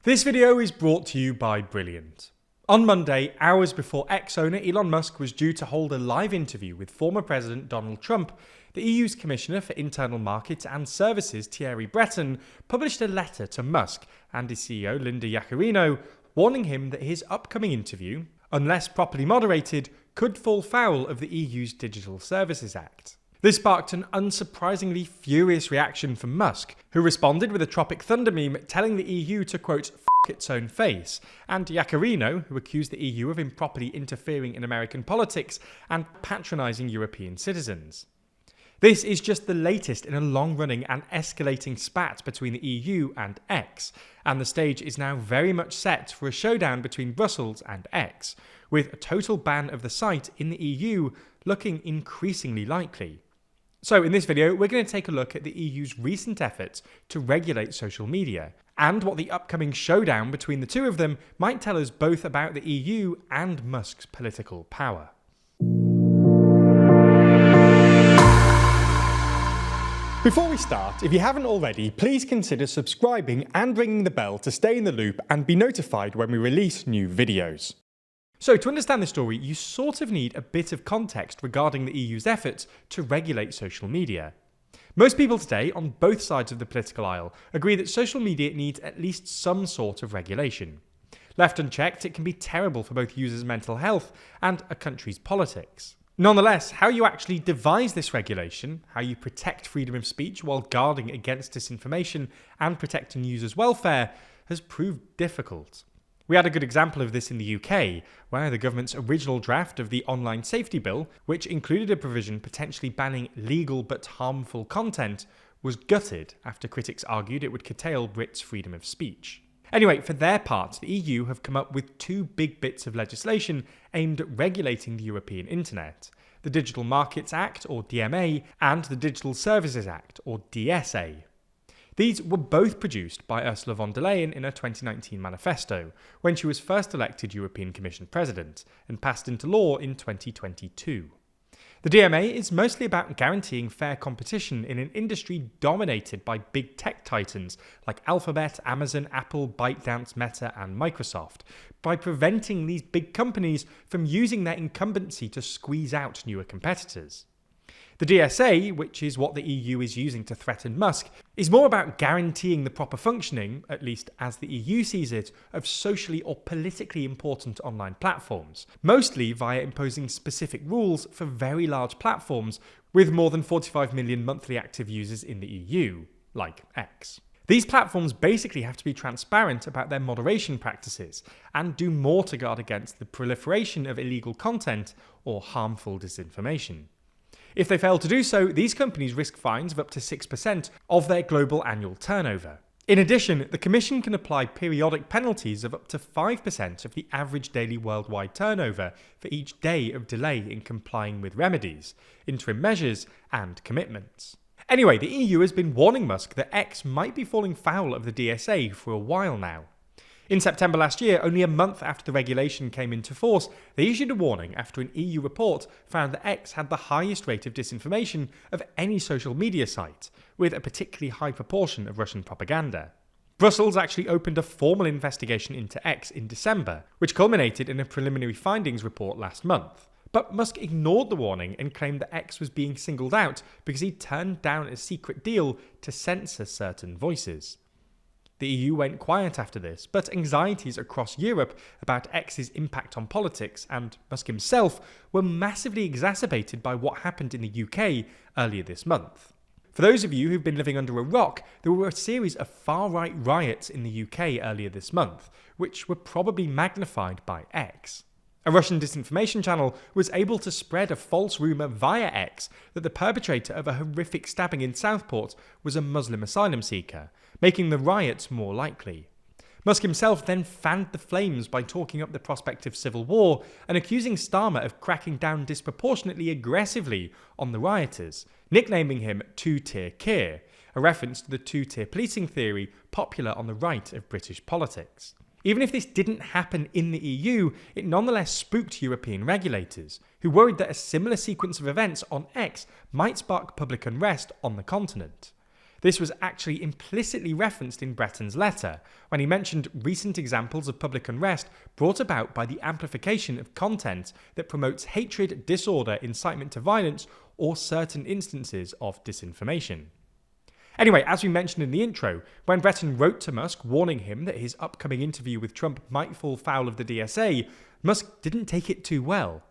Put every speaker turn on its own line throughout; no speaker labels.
This video is brought to you by Brilliant. On Monday, hours before X owner Elon Musk was due to hold a live interview with former President Donald Trump, the EU's Commissioner for Internal Markets and Services, Thierry Breton, published a letter to Musk and his CEO, Linda Yaccarino, warning him that his upcoming interview, unless properly moderated, could fall foul of the EU's Digital Services Act. This sparked an unsurprisingly furious reaction from Musk, who responded with a Tropic Thunder meme telling the EU to, quote, "f*** its own face," and Yaccarino, who accused the EU of improperly interfering in American politics and patronising European citizens. This is just the latest in a long-running and escalating spat between the EU and X, and the stage is now very much set for a showdown between Brussels and X, with a total ban of the site in the EU looking increasingly likely. So in this video, we're going to take a look at the EU's recent efforts to regulate social media, and what the upcoming showdown between the two of them might tell us both about the EU and Musk's political power. Before we start, if you haven't already, please consider subscribing and ringing the bell to stay in the loop and be notified when we release new videos. So to understand this story, you sort of need a bit of context regarding the EU's efforts to regulate social media. Most people today, on both sides of the political aisle, agree that social media needs at least some sort of regulation. Left unchecked, it can be terrible for both users' mental health and a country's politics. Nonetheless, how you actually devise this regulation, how you protect freedom of speech while guarding against disinformation and protecting users' welfare, has proved difficult. We had a good example of this in the UK, where the government's original draft of the Online Safety Bill, which included a provision potentially banning legal but harmful content, was gutted after critics argued it would curtail Brits' freedom of speech. Anyway, for their part, the EU have come up with two big bits of legislation aimed at regulating the European internet: the Digital Markets Act, or DMA, and the Digital Services Act, or DSA. These were both produced by Ursula von der Leyen in her 2019 manifesto, when she was first elected European Commission President, and passed into law in 2022. The DMA is mostly about guaranteeing fair competition in an industry dominated by big tech titans like Alphabet, Amazon, Apple, ByteDance, Meta, and Microsoft, by preventing these big companies from using their incumbency to squeeze out newer competitors. The DSA, which is what the EU is using to threaten Musk, is more about guaranteeing the proper functioning, at least as the EU sees it, of socially or politically important online platforms, mostly via imposing specific rules for very large platforms with more than 45 million monthly active users in the EU, like X. These platforms basically have to be transparent about their moderation practices and do more to guard against the proliferation of illegal content or harmful disinformation. If they fail to do so, these companies risk fines of up to 6% of their global annual turnover. In addition, the Commission can apply periodic penalties of up to 5% of the average daily worldwide turnover for each day of delay in complying with remedies, interim measures, and commitments. Anyway, the EU has been warning Musk that X might be falling foul of the DSA for a while now. In September last year, only a month after the regulation came into force, they issued a warning after an EU report found that X had the highest rate of disinformation of any social media site, with a particularly high proportion of Russian propaganda. Brussels actually opened a formal investigation into X in December, which culminated in a preliminary findings report last month. But Musk ignored the warning and claimed that X was being singled out because he turned down a secret deal to censor certain voices. The EU went quiet after this, but anxieties across Europe about X's impact on politics and Musk himself were massively exacerbated by what happened in the UK earlier this month. For those of you who've been living under a rock, there were a series of far-right riots in the UK earlier this month, which were probably magnified by X. A Russian disinformation channel was able to spread a false rumour via X that the perpetrator of a horrific stabbing in Southport was a Muslim asylum seeker, making the riots more likely. Musk himself then fanned the flames by talking up the prospect of civil war and accusing Starmer of cracking down disproportionately aggressively on the rioters, nicknaming him Two-Tier Keir, a reference to the two-tier policing theory popular on the right of British politics. Even if this didn't happen in the EU, it nonetheless spooked European regulators, who worried that a similar sequence of events on X might spark public unrest on the continent. This was actually implicitly referenced in Breton's letter, when he mentioned recent examples of public unrest brought about by the amplification of content that promotes hatred, disorder, incitement to violence, or certain instances of disinformation. Anyway, as we mentioned in the intro, when Breton wrote to Musk warning him that his upcoming interview with Trump might fall foul of the DSA, Musk didn't take it too well.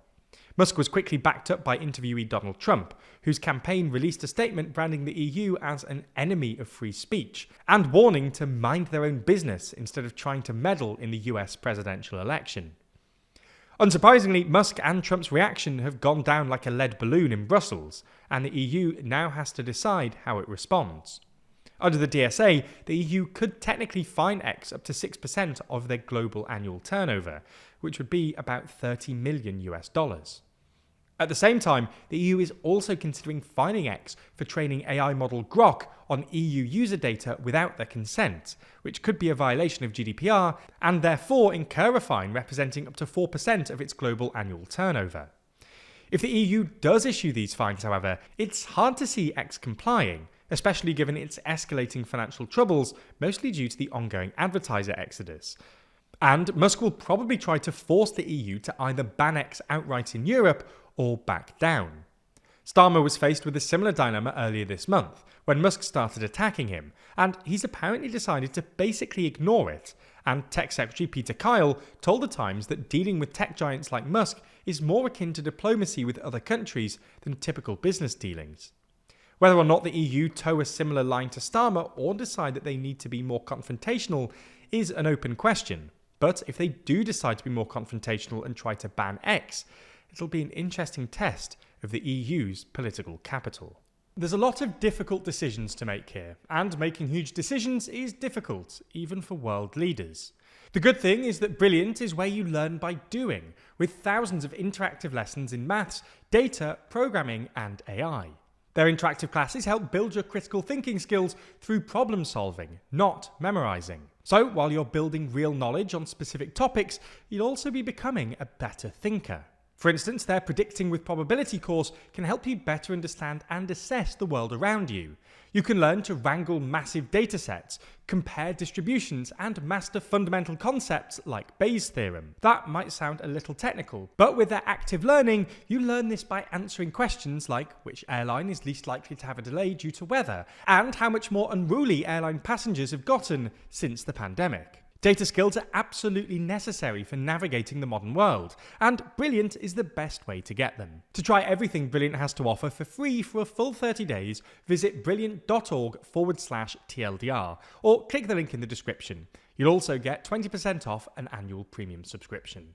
Musk was quickly backed up by interviewee Donald Trump, whose campaign released a statement branding the EU as an enemy of free speech, and warning to mind their own business instead of trying to meddle in the US presidential election. Unsurprisingly, Musk and Trump's reaction have gone down like a lead balloon in Brussels, and the EU now has to decide how it responds. Under the DSA, the EU could technically fine X up to 6% of their global annual turnover, which would be about $30 million. At the same time, the EU is also considering fining X for training AI model Grok on EU user data without their consent, which could be a violation of GDPR and therefore incur a fine representing up to 4% of its global annual turnover. If the EU does issue these fines, however, it's hard to see X complying, especially given its escalating financial troubles, mostly due to the ongoing advertiser exodus. And Musk will probably try to force the EU to either ban X outright in Europe or back down. Starmer was faced with a similar dilemma earlier this month, when Musk started attacking him, and he's apparently decided to basically ignore it, and Tech Secretary Peter Kyle told The Times that dealing with tech giants like Musk is more akin to diplomacy with other countries than typical business dealings. Whether or not the EU toe a similar line to Starmer or decide that they need to be more confrontational is an open question, but if they do decide to be more confrontational and try to ban X, it'll be an interesting test of the EU's political capital. There's a lot of difficult decisions to make here, and making huge decisions is difficult, even for world leaders. The good thing is that Brilliant is where you learn by doing, with thousands of interactive lessons in maths, data, programming, and AI. Their interactive classes help build your critical thinking skills through problem solving, not memorizing. So while you're building real knowledge on specific topics, you'll also be becoming a better thinker. For instance, their Predicting with Probability course can help you better understand and assess the world around you. You can learn to wrangle massive datasets, compare distributions, and master fundamental concepts like Bayes' theorem. That might sound a little technical, but with their active learning, you learn this by answering questions like which airline is least likely to have a delay due to weather, and how much more unruly airline passengers have gotten since the pandemic. Data skills are absolutely necessary for navigating the modern world, and Brilliant is the best way to get them. To try everything Brilliant has to offer for free for a full 30 days, visit brilliant.org/TLDR, or click the link in the description. You'll also get 20% off an annual premium subscription.